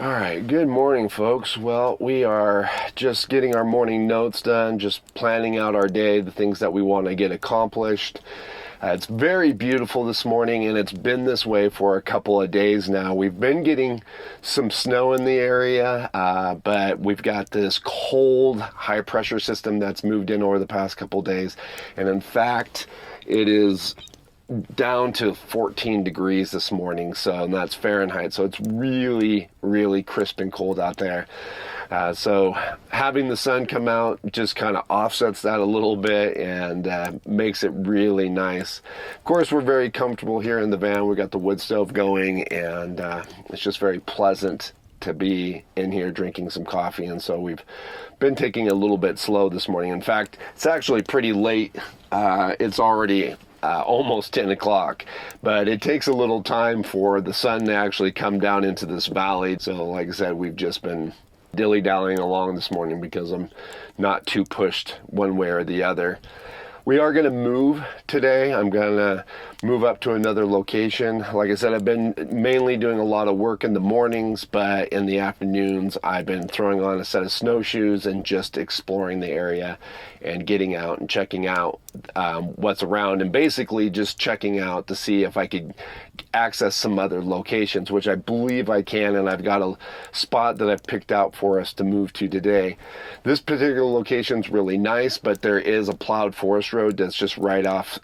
All right, good morning, folks. Well, we are just getting our morning notes done, just planning out our day, the things that we want to get accomplished. It's very beautiful this morning, and it's been this way for a couple of days now. We've been getting some snow in the area, but we've got this cold, high-pressure system that's moved in over the past couple of days, and in fact, it is down to 14 degrees this morning, and that's Fahrenheit, so it's really, really crisp and cold out there. So having the sun come out just kind of offsets that a little bit and makes it really nice. Of course, we're very comfortable here in the van. We got the wood stove going, and it's just very pleasant to be in here drinking some coffee, and so we've been taking it a little bit slow this morning. In fact, it's actually pretty late. It's already almost 10 o'clock, but it takes a little time for the sun to actually come down into this valley. So like I said, we've just been dilly-dallying along this morning because I'm not too pushed one way or the other. We are going to move today. I'm going to move up to another location. Like I said, I've been mainly doing a lot of work in the mornings, but in the afternoons, I've been throwing on a set of snowshoes and just exploring the area and getting out and checking out what's around, and basically just checking out to see if I could access some other locations, which I believe I can, and I've got a spot that I've picked out for us to move to today. This particular location's really nice, but there is a plowed forest road that's just right off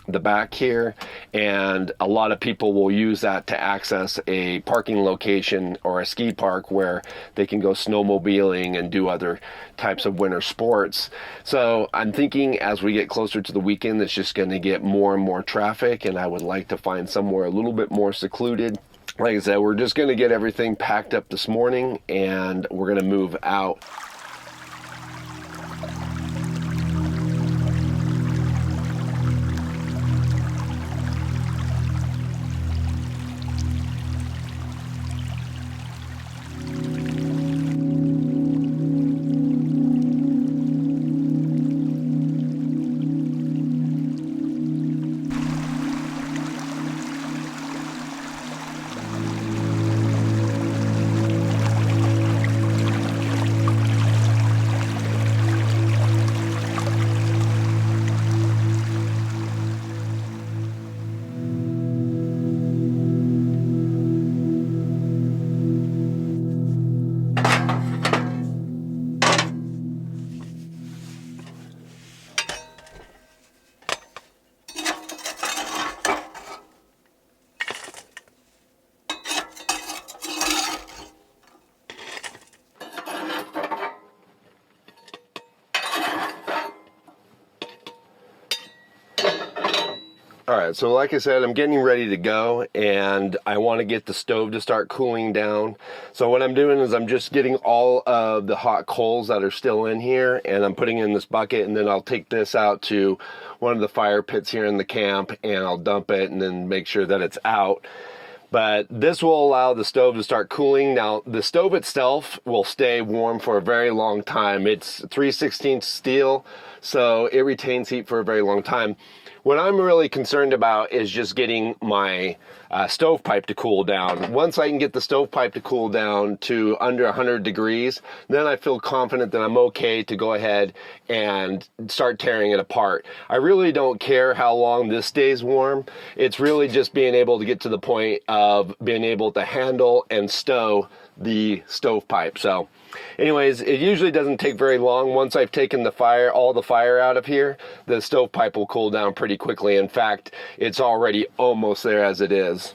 the back here, and a lot of people will use that to access a parking location or a ski park where they can go snowmobiling and do other types of winter sports. So I'm thinking as we get closer to the weekend, it's just going to get more and more traffic, and I would like to find somewhere a little bit more secluded. Like I said, we're just going to get everything packed up this morning, and we're going to move out. All right, so like I said, I'm getting ready to go, and I want to get the stove to start cooling down. So what I'm doing is I'm just getting all of the hot coals that are still in here, and I'm putting in this bucket, and then I'll take this out to one of the fire pits here in the camp, and I'll dump it and then make sure that it's out. But this will allow the stove to start cooling. Now, the stove itself will stay warm for a very long time. It's 3/16 steel, so it retains heat for a very long time. What I'm really concerned about is just getting my stovepipe to cool down. Once I can get the stovepipe to cool down to under 100 degrees, then I feel confident that I'm okay to go ahead and start tearing it apart. I really don't care how long this stays warm. It's really just being able to get to the point of being able to handle and stow the stovepipe. So anyways, it usually doesn't take very long. Once I've taken all the fire out of here, the stovepipe will cool down pretty quickly. In fact, it's already almost there as it is.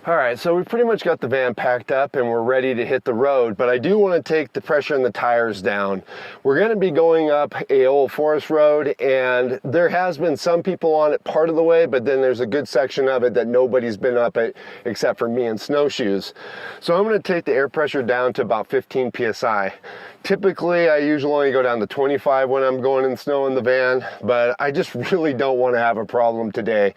All right, so we pretty much got the van packed up and we're ready to hit the road, but I do want to take the pressure in the tires down. We're going to be going up a old forest road, and there has been some people on it part of the way, but then there's a good section of it that nobody's been up it except for me and snowshoes. So I'm going to take the air pressure down to about 15 psi. Typically, I usually only go down to 25 when I'm going in snow in the van, but I just really don't want to have a problem today.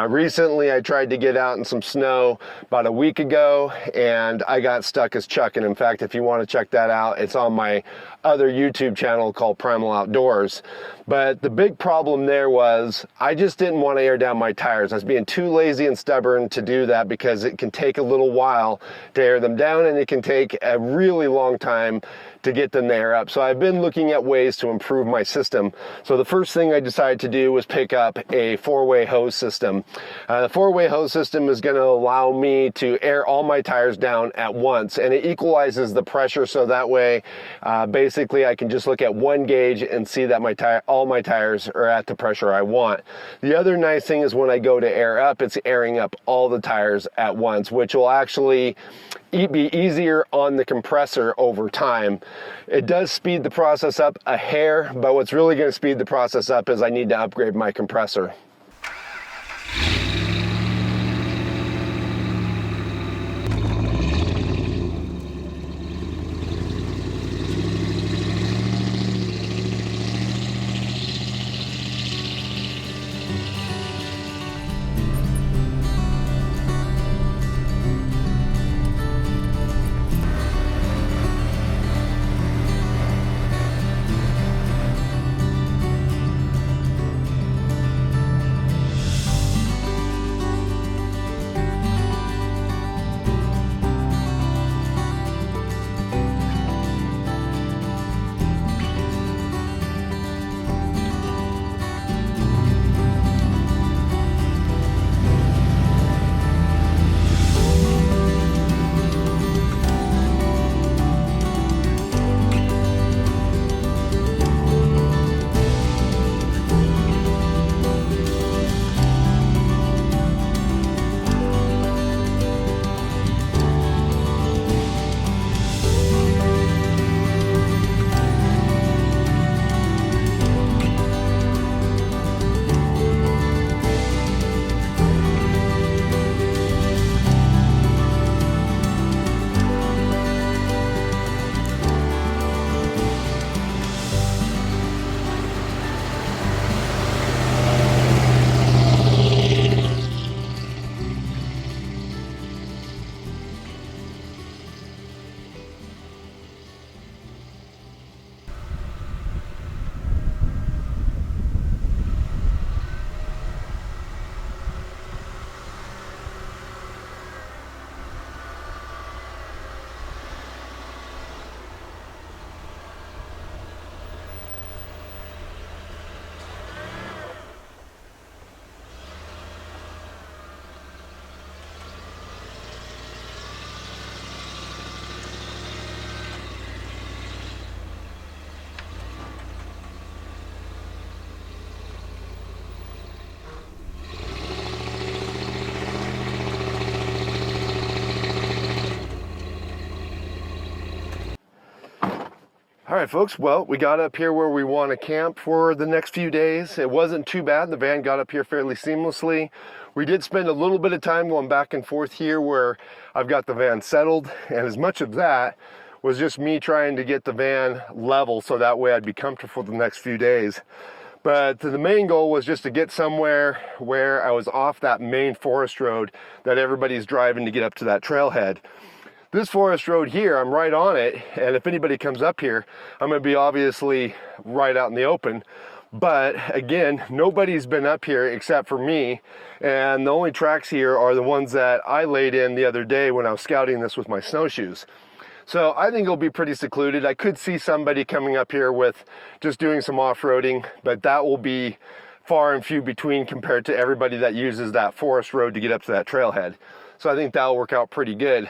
Recently, I tried to get out in some snow about a week ago, and I got stuck as Chuck. And in fact, if you want to check that out, it's on my other YouTube channel called Primal Outdoors. But the big problem there was I just didn't want to air down my tires. I was being too lazy and stubborn to do that because it can take a little while to air them down, and it can take a really long time to get them to air up. So I've been looking at ways to improve my system. So the first thing I decided to do was pick up a 4-way hose system. The 4-way hose system is going to allow me to air all my tires down at once, and it equalizes the pressure, so that way basically I can just look at one gauge and see that all my tires are at the pressure I want. The other nice thing is when I go to air up, it's airing up all the tires at once, which will actually be easier on the compressor over time. It does speed the process up a hair, but what's really going to speed the process up is I need to upgrade my compressor. All right, folks, well, we got up here where we want to camp for the next few days. It wasn't too bad. The van got up here fairly seamlessly. We did spend a little bit of time going back and forth here where I've got the van settled, and as much of that was just me trying to get the van level so that way I'd be comfortable for the next few days. But the main goal was just to get somewhere where I was off that main forest road that everybody's driving to get up to that trailhead. This forest road here, I'm right on it, and if anybody comes up here, I'm going to be obviously right out in the open. But again, nobody's been up here except for me, and the only tracks here are the ones that I laid in the other day when I was scouting this with my snowshoes. So I think it'll be pretty secluded. I could see somebody coming up here with just doing some off-roading, but that will be far and few between compared to everybody that uses that forest road to get up to that trailhead. So I think that'll work out pretty good.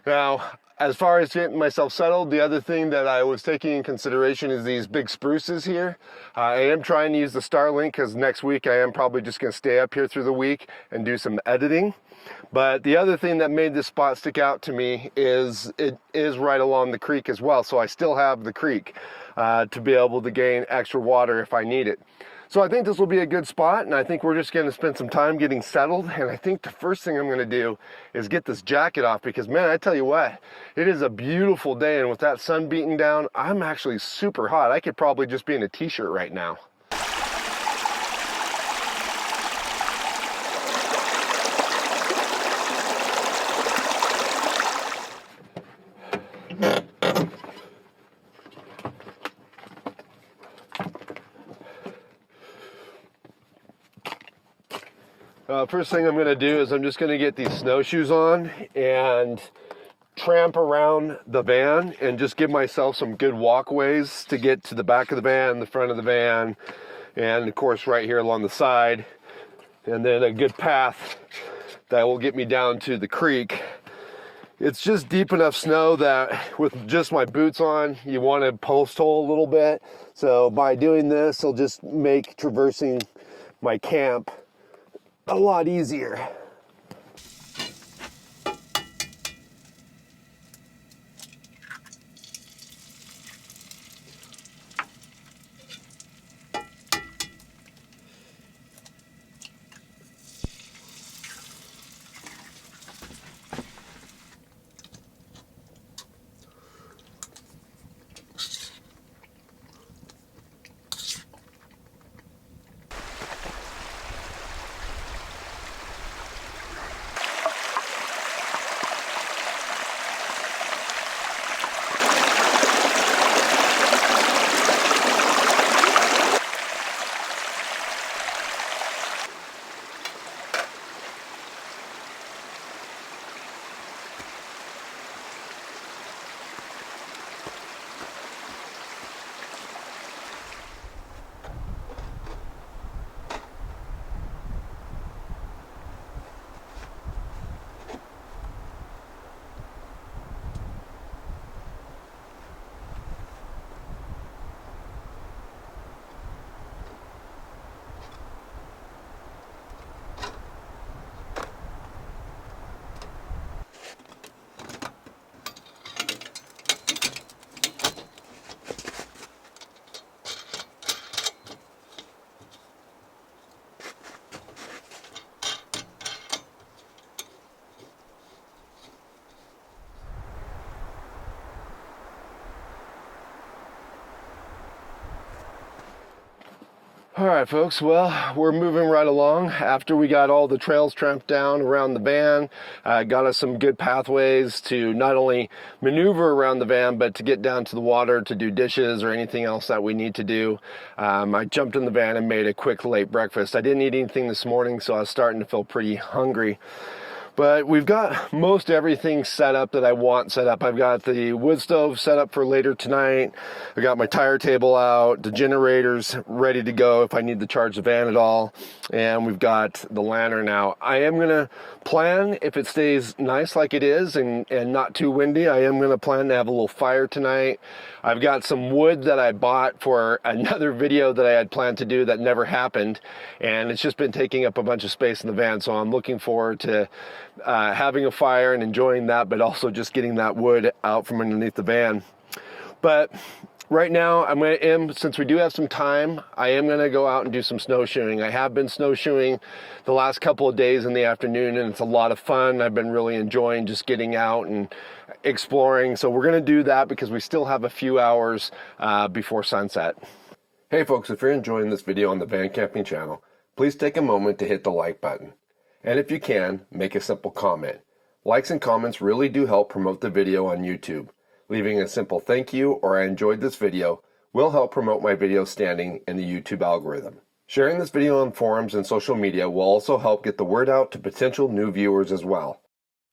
Now, as far as getting myself settled, the other thing that I was taking in consideration is these big spruces here. I am trying to use the Starlink because next week I am probably just going to stay up here through the week and do some editing. But the other thing that made this spot stick out to me is it is right along the creek as well. So I still have the creek to be able to gain extra water if I need it. So I think this will be a good spot, and I think we're just going to spend some time getting settled. And I think the first thing I'm going to do is get this jacket off because, man, I tell you what, it is a beautiful day, and with that sun beating down, I'm actually super hot. I could probably just be in a t-shirt right now. First thing I'm going to do is I'm just going to get these snowshoes on and tramp around the van and just give myself some good walkways to get to the back of the van, the front of the van, and of course right here along the side, and then a good path that will get me down to the creek. It's just deep enough snow that with just my boots on, you want to post hole a little bit. So by doing this, it'll just make traversing my camp a lot easier. All right, folks, well, we're moving right along. After we got all the trails tramped down around the van, got us some good pathways to not only maneuver around the van, but to get down to the water to do dishes or anything else that we need to do. I jumped in the van and made a quick late breakfast. I didn't eat anything this morning, so I was starting to feel pretty hungry. But we've got most everything set up that I want set up. I've got the wood stove set up for later tonight. I got my tire table out, the generator's ready to go if I need to charge the van at all. And we've got the lantern out. I am going to plan, if it stays nice like it is and not too windy, I am going to plan to have a little fire tonight. I've got some wood that I bought for another video that I had planned to do that never happened. And it's just been taking up a bunch of space in the van. So I'm looking forward to having a fire and enjoying that, but also just getting that wood out from underneath the van. But right now, since we do have some time, I am going to go out and do some snowshoeing. I have been snowshoeing the last couple of days in the afternoon, and it's a lot of fun. I've been really enjoying just getting out and exploring. So we're going to do that because we still have a few hours before sunset. Hey folks, if you're enjoying this video on the Van Camping channel, please take a moment to hit the like button. And if you can, make a simple comment. Likes and comments really do help promote the video on YouTube. Leaving a simple thank you or I enjoyed this video will help promote my video standing in the YouTube algorithm. Sharing this video on forums and social media will also help get the word out to potential new viewers as well.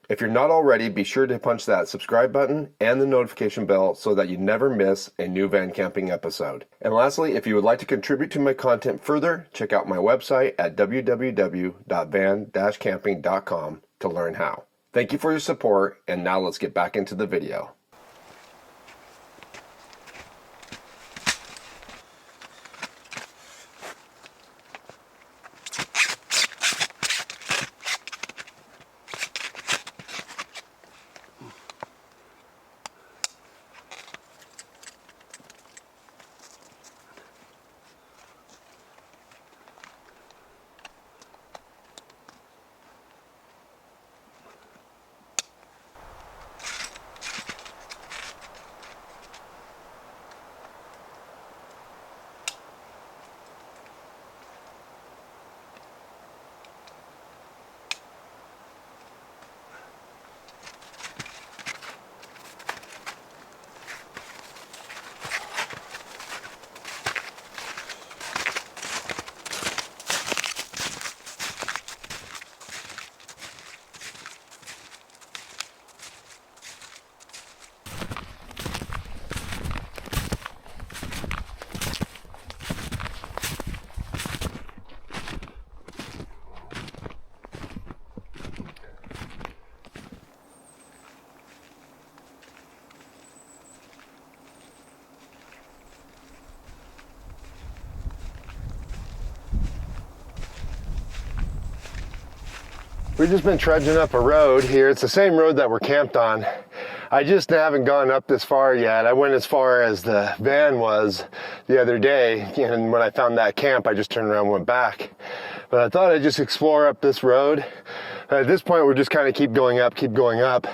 If you're not already, be sure to punch that subscribe button and the notification bell so that you never miss a new Van Camping episode. And lastly, if you would like to contribute to my content further, check out my website at www.van-camping.com to learn how. Thank you for your support, and now let's get back into the video. We've just been trudging up a road here. It's the same road that we're camped on. I just haven't gone up this far yet. I went as far as the van was the other day, and when I found that camp, I just turned around and went back. But I thought I'd just explore up this road. At this point, we're just kind of keep going up,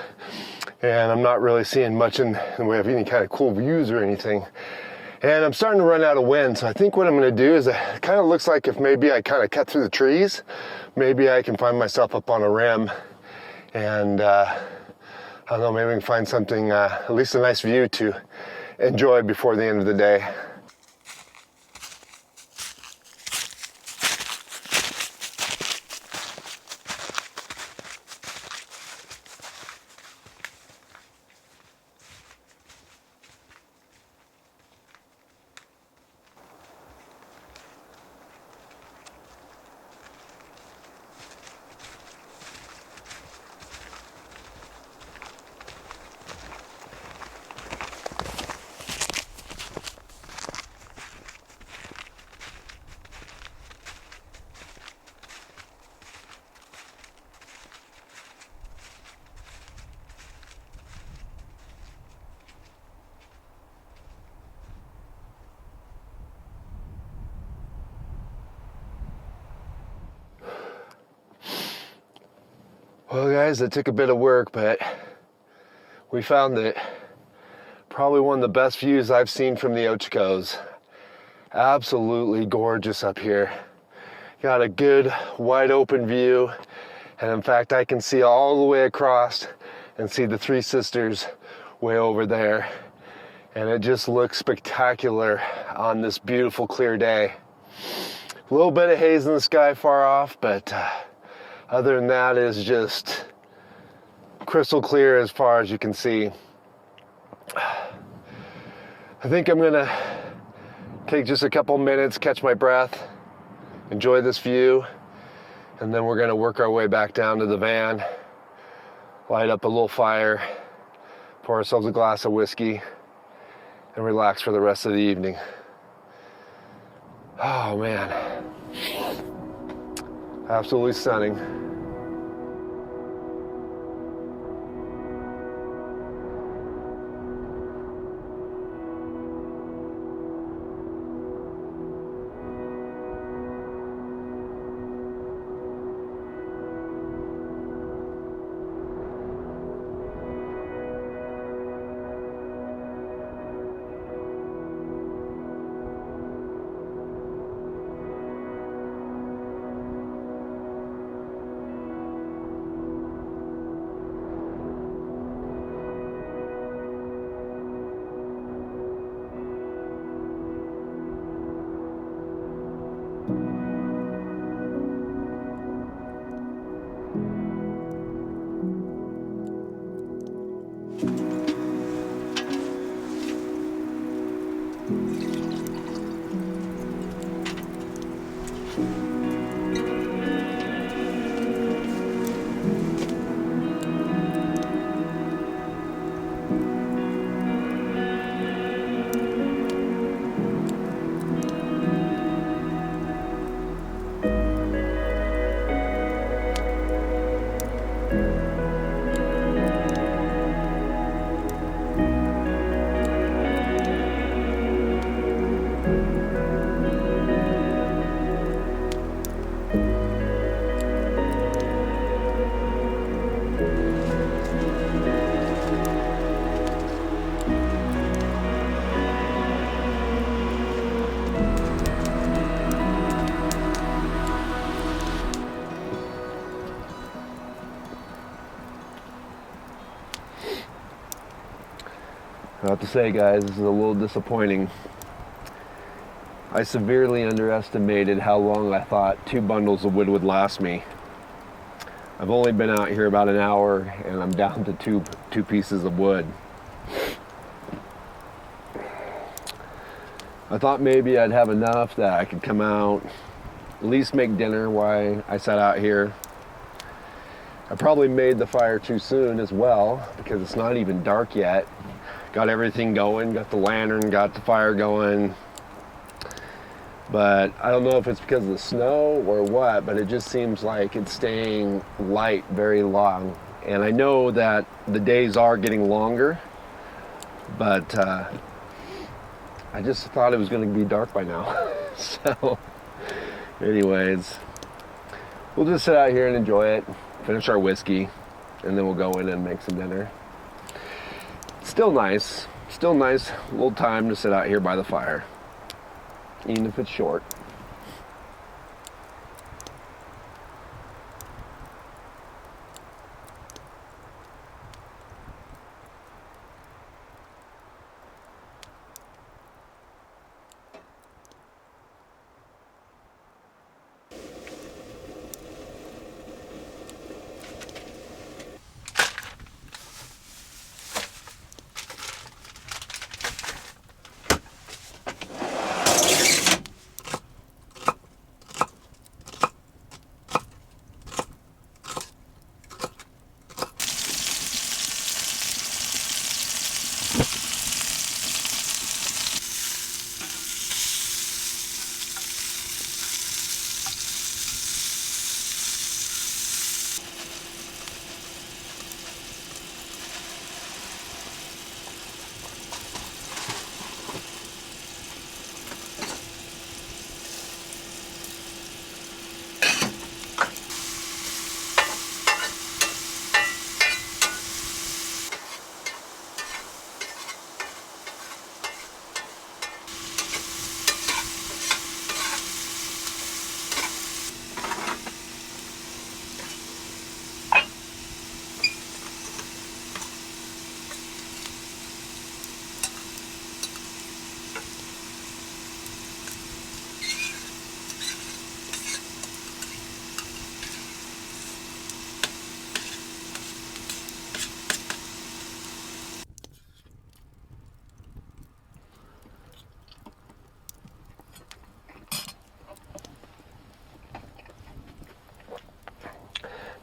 and I'm not really seeing much in the way of any kind of cool views or anything. And I'm starting to run out of wind, so I think what I'm going to do is, it kind of looks like if maybe I kind of cut through the trees, maybe I can find myself up on a rim, and I don't know, maybe we can find something, at least a nice view to enjoy before the end of the day. Well guys, it took a bit of work, but we found it. Probably one of the best views I've seen from the Ochocos. Absolutely gorgeous up here. Got a good wide open view, and in fact I can see all the way across and see the Three Sisters way over there, and it just looks spectacular on this beautiful clear day. A little bit of haze in the sky far off, but other than that, is just crystal clear as far as you can see. I think I'm gonna take just a couple minutes, catch my breath, enjoy this view, and then we're gonna work our way back down to the van, light up a little fire, pour ourselves a glass of whiskey, and relax for the rest of the evening. Oh man, absolutely stunning. I have to say, guys, this is a little disappointing. I severely underestimated how long I thought 2 bundles of wood would last me. I've only been out here about an hour and I'm down to two pieces of wood. I thought maybe I'd have enough that I could come out, at least make dinner while I sat out here. I probably made the fire too soon as well because it's not even dark yet. Got everything going, got the lantern, got the fire going. But I don't know if it's because of the snow or what, but it just seems like it's staying light very long. And I know that the days are getting longer, but I just thought it was going to be dark by now. So, anyways, we'll just sit out here and enjoy it, finish our whiskey, and then we'll go in and make some dinner. Still nice, a little time to sit out here by the fire, even if it's short.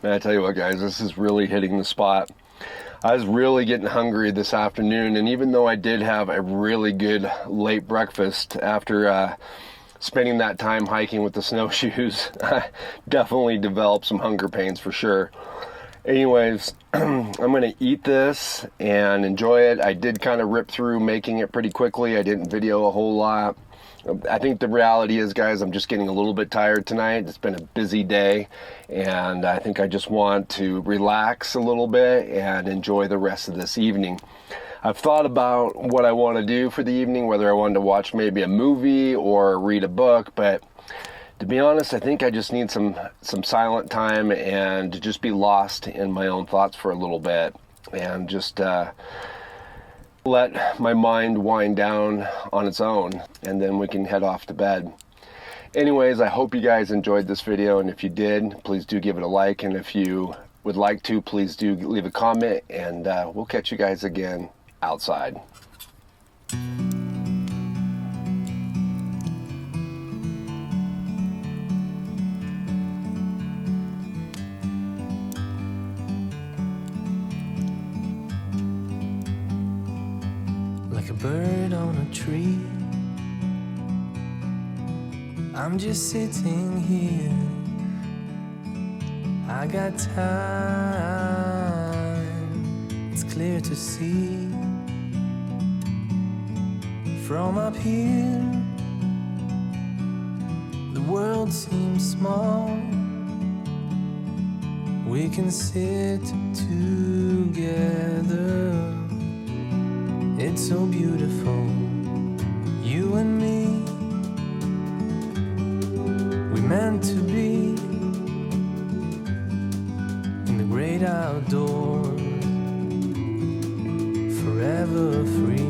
Man, I tell you what, guys, this is really hitting the spot. I was really getting hungry this afternoon, and even though I did have a really good late breakfast after spending that time hiking with the snowshoes, I definitely developed some hunger pains for sure. Anyways, I'm going to eat this and enjoy it. I did kind of rip through making it pretty quickly. I didn't video a whole lot. I think the reality is, guys, I'm just getting a little bit tired tonight. It's been a busy day, and I think I just want to relax a little bit and enjoy the rest of this evening. I've thought about what I want to do for the evening, whether I wanted to watch maybe a movie or read a book, but to be honest, I think I just need some silent time and to just be lost in my own thoughts for a little bit and just let my mind wind down on its own, and then we can head off to bed. Anyways, I hope you guys enjoyed this video, and if you did, please do give it a like, and if you would like to, please do leave a comment, and we'll catch you guys again outside. Like a bird on a tree, I'm just sitting here. I got time, it's clear to see. From up here, the world seems small. We can sit together. It's so beautiful, you and me. We meant to be in the great outdoors, forever free.